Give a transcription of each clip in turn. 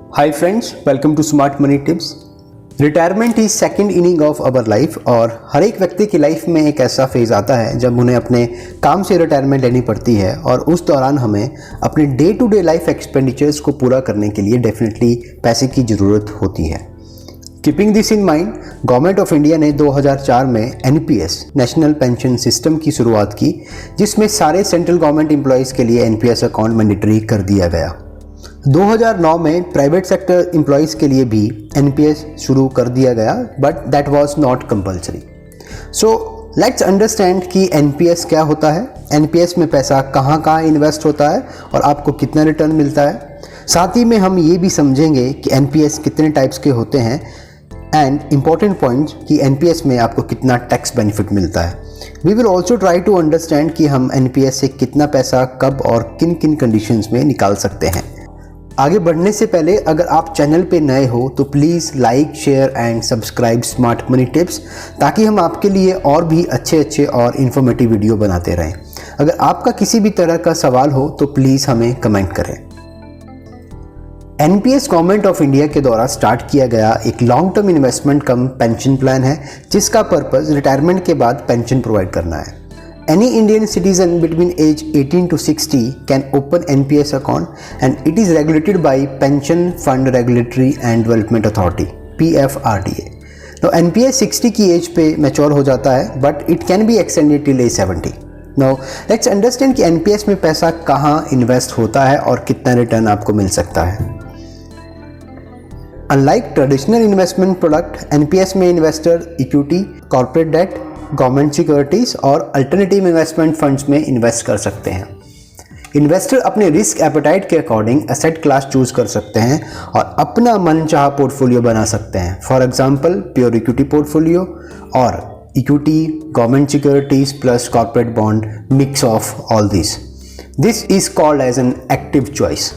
Hi friends, welcome to smart money tips. Retirement is second inning of our life और हर एक व्यक्ति की लाइफ में एक ऐसा फेज़ आता है जब उन्हें अपने काम से रिटायरमेंट लेनी पड़ती है और उस दौरान हमें अपने day to day life expenditures को पूरा करने के लिए डेफिनेटली पैसे की ज़रूरत होती है। Keeping this in mind, government of India ने 2004 में एनपीएस नेशनल पेंशन सिस्टम की शुरुआत की, जिसमें सारे सेंट्रल गवर्नमेंट एम्प्लॉयज़ के लिए एनपीएस अकाउंट मैंडेटरी कर दिया गया। 2009 में प्राइवेट सेक्टर एम्प्लॉयज़ के लिए भी एनपीएस शुरू कर दिया गया, but that was not compulsory. So let's understand कि एनपीएस क्या होता है, एनपीएस में पैसा कहाँ कहाँ इन्वेस्ट होता है और आपको कितना रिटर्न मिलता है। साथ ही में हम ये भी समझेंगे कि एनपीएस कितने टाइप्स के होते हैं एंड इम्पॉर्टेंट पॉइंट्स कि एनपीएस में आपको कितना टैक्स बेनिफिट मिलता है। We will also try to understand कि हम एनपीएस से कितना पैसा कब और किन किन कंडीशंस में निकाल सकते हैं। आगे बढ़ने से पहले अगर आप चैनल पे नए हो तो please like, share and subscribe smart money tips, ताकि हम आपके लिए और भी अच्छे और इन्फॉर्मेटिव वीडियो बनाते रहें। अगर आपका किसी भी तरह का सवाल हो तो प्लीज़ हमें कमेंट करें। एनपीएस गवर्नमेंट ऑफ इंडिया के द्वारा स्टार्ट किया गया एक लॉन्ग टर्म इन्वेस्टमेंट कम पेंशन प्लान है, जिसका पर्पज़ रिटायरमेंट के बाद पेंशन प्रोवाइड करना है। Any Indian citizen between age 18 to 60 can open NPS account and it is regulated by Pension Fund Regulatory and Development Authority (PFRDA). Now NPS 60 की as पे mature हो जाता है, but it can be extended till age 70. Now let's understand कि NPS में पैसा कहाँ invest होता है और कितना रिटर्न आपको मिल सकता है। Unlike traditional investment product, NPS में investor equity, corporate debt, government securities और अल्टरनेटिव इन्वेस्टमेंट फंड्स में इन्वेस्ट कर सकते हैं। इन्वेस्टर अपने रिस्क एपेटाइट के अकॉर्डिंग एसेट क्लास चूज कर सकते हैं और अपना मनचाहा पोर्टफोलियो बना सकते हैं। For example pure equity portfolio और equity, government securities plus corporate bond, mix of all this is called as an active choice.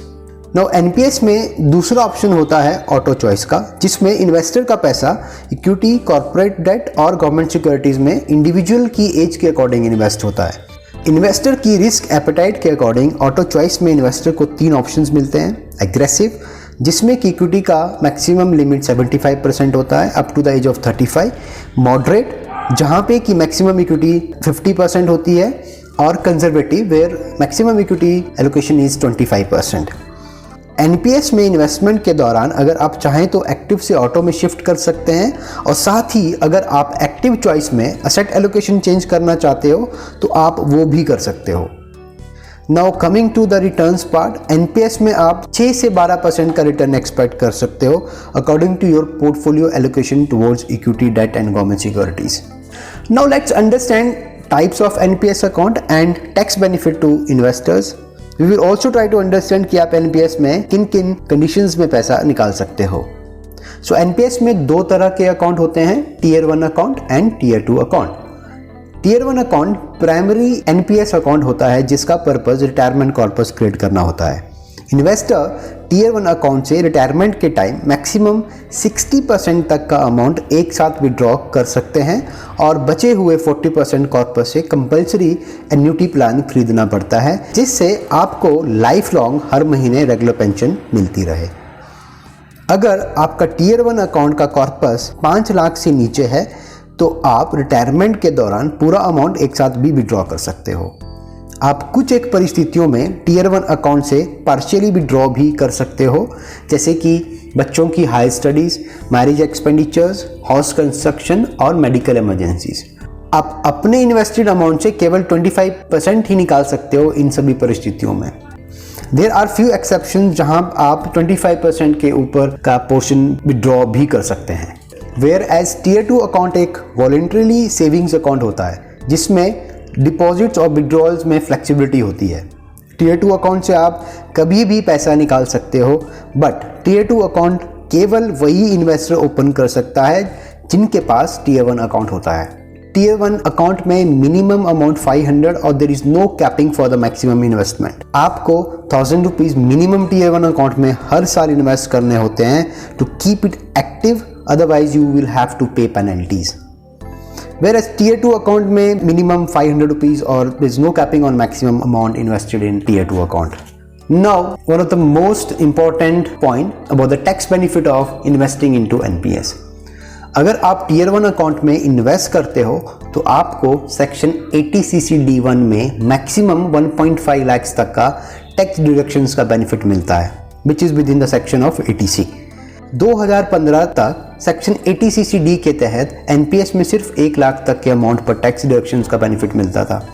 Now NPS में दूसरा ऑप्शन होता है ऑटो चॉइस का, जिसमें इन्वेस्टर का पैसा इक्विटी, कॉर्पोरेट डेट और गवर्नमेंट सिक्योरिटीज में इंडिविजुअल की एज के अकॉर्डिंग इन्वेस्ट होता है। इन्वेस्टर की रिस्क एपेटाइट के अकॉर्डिंग ऑटो चॉइस में इन्वेस्टर को 3 ऑप्शंस मिलते हैं। एग्रेसिव, जिसमें कि इक्विटी का मैक्सिमम लिमिट 75% होता है up to the age of 35। Moderate, जहाँ पे कि मैक्सिमम इक्विटी 50% होती है, और conservative where maximum equity allocation is 25%। NPS में इन्वेस्टमेंट के दौरान अगर आप चाहें तो एक्टिव से ऑटो में शिफ्ट कर सकते हैं, और साथ ही अगर आप एक्टिव चॉइस में असेट एलोकेशन चेंज करना चाहते हो तो आप वो भी कर सकते हो। Now coming to the returns part, NPS में आप 6 से 12% का रिटर्न एक्सपेक्ट कर सकते हो according to your portfolio allocation towards equity, debt and government securities. Now let's understand types of NPS account and tax benefit to investors. We will also try to understand कि आप NPS में किन किन conditions में पैसा निकाल सकते हो। सो एनपीएस में 2 तरह के अकाउंट होते हैं, tier 1 account and tier 2 account. Tier 1 account primary NPS account होता है, जिसका पर्पस रिटायरमेंट कॉर्पस क्रिएट करना होता है। इन्वेस्टर टीयर 1 अकाउंट से रिटायरमेंट के टाइम मैक्सिमम 60% तक का अमाउंट एक साथ विड्रॉ कर सकते हैं और बचे हुए 40% कॉर्पस से कंपलसरी एन्युटी प्लान खरीदना पड़ता है, जिससे आपको लाइफ लॉन्ग हर महीने रेगुलर पेंशन मिलती रहे। अगर आपका टीयर 1 अकाउंट का कॉर्पस 5 लाख से नीचे है तो आप रिटायरमेंट के दौरान पूरा अमाउंट एक साथ भी विड्रॉ कर सकते हो। आप कुछ एक परिस्थितियों में टीयर 1 अकाउंट से पार्शियली विड्रॉ भी कर सकते हो, जैसे कि बच्चों की higher studies, marriage expenditures, house construction और मेडिकल इमरजेंसीज। आप अपने इन्वेस्टेड अमाउंट से केवल 25% ही निकाल सकते हो इन सभी परिस्थितियों में। देयर आर फ्यू एक्सेप्शन जहां आप 25% के ऊपर का पोर्शन विड्रॉ भी कर सकते हैं। वेयर एज टीयर 2 अकाउंट एक वॉलेंटरीली सेविंग्स अकाउंट होता है, जिसमें डिपॉजिट्स और विड्रॉल्स में फ्लेक्सिबिलिटी होती है। टीयर 2 अकाउंट से आप कभी भी पैसा निकाल सकते हो, बट टीयर 2 अकाउंट केवल वही इन्वेस्टर ओपन कर सकता है जिनके पास टीयर 1 अकाउंट होता है। टीयर 1 अकाउंट में मिनिमम अमाउंट 500 और there is no capping for the maximum investment. आपको 1000 रुपीज मिनिमम टीयर 1 अकाउंट में हर साल इन्वेस्ट करने होते हैं to keep it active, otherwise you will have to pay penalties. Whereas Tier 2 account में minimum 500 rupees और there is no capping on maximum amount invested in Tier 2 account. Now, one of the most important point about the tax benefit of investing into NPS. अगर आप tier 1 account में invest करते हो तो आपको section 80CC-D1 में maximum 1.5 lakh तक का टैक्स डिडक्शंस का बेनिफिट मिलता है, which is with in the section of 80C। 2015 तक सेक्शन 80CC-D के तहत एनपीएस में सिर्फ 1 लाख तक के अमाउंट पर टैक्स डिडक्शंस का बेनिफिट मिलता था।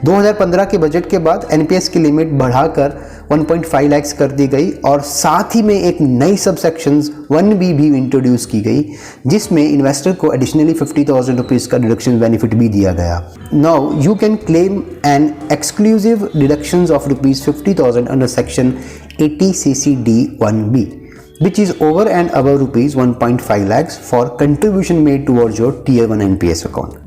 2015 के बजट के बाद एनपीएस की लिमिट बढ़ाकर 1.5 लाख कर दी गई और साथ ही में एक नई सब सेक्शन 1B भी इंट्रोड्यूस की गई, जिसमें इन्वेस्टर को एडिशनली 50,000 रुपीज़ का डिडक्शन बेनिफिट भी दिया गया। Now you can claim an exclusive deductions of ₹50,000 under section 80CC-D1B, which is over and above ₹1.5 lakhs for contribution made towards your Tier 1 NPS account.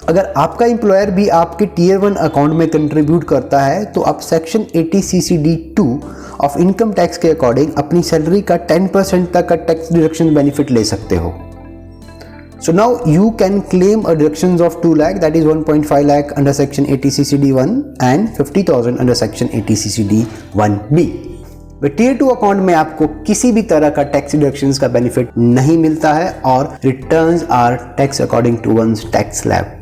अगर आपका एम्प्लॉयर भी आपके tier 1 account में contribute करता है तो आप section 80CC-D2 of income tax के अकॉर्डिंग अपनी सैलरी का 10% तक का टैक्स डिडक्शन बेनिफिट ले सकते हो। So now you can claim a deductions of 2 lakh, that is 1.5 lakh under section 80CC-D1 and 50,000 under section 80CC-D1B। Tier 2 account में आपको किसी भी तरह का टैक्स डिडक्शंस का बेनिफिट नहीं मिलता है और returns are tax according to one's tax slab.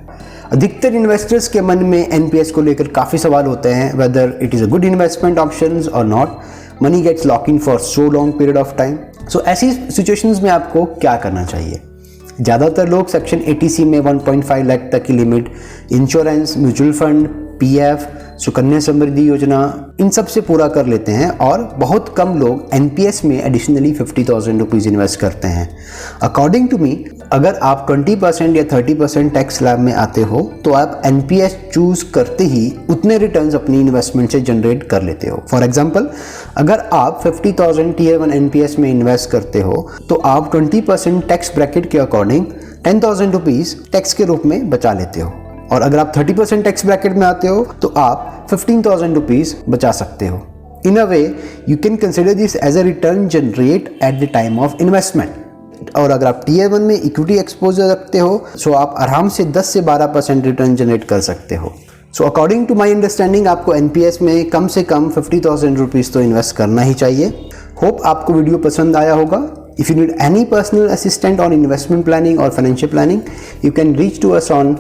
अधिकतर इन्वेस्टर्स के मन में एनपीएस को लेकर काफ़ी सवाल होते हैं, whether it is a good investment options और not, money gets lock in for so long period of time. So ऐसी सिचुएशंस में आपको क्या करना चाहिए? ज़्यादातर लोग सेक्शन 80C में 1.5 लाख तक की limit insurance, mutual fund, PF, Sukanya Samriddhi Yojana, इन सब से पूरा कर लेते हैं और बहुत कम लोग एनपीएस में एडिशनली 50,000 रुपीज़ इन्वेस्ट करते हैं। अकॉर्डिंग टू मी, अगर आप 20% या 30% टैक्स स्लैब में आते हो तो आप एनपीएस चूज करते ही उतने रिटर्न्स अपनी इन्वेस्टमेंट से जनरेट कर लेते हो। फॉर एग्जांपल, अगर आप 50,000 टीयर 1 एनपीएस में इन्वेस्ट करते हो तो आप 20% टैक्स ब्रैकेट के अकॉर्डिंग 10,000 रुपीज़ टैक्स के रूप में बचा लेते हो, और अगर आप 30% टैक्स ब्रैकेट में आते हो तो आप 15,000 रुपीज़ बचा सकते हो। In a way you can consider this as a return generate at the time of investment. और अगर आप टीयर 1 में इक्विटी एक्सपोजर रखते हो तो आप आराम से 10 से 12% रिटर्न जनरेट कर सकते हो। So according to my understanding आपको एनपीएस में कम से कम 50,000 रुपीज़ तो इन्वेस्ट करना ही चाहिए। होप आपको वीडियो पसंद आया होगा। If you need any personal assistant on investment planning or financial planning, you can reach to us on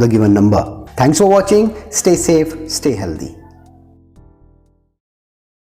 the given number. Thanks for watching. Stay safe, stay healthy.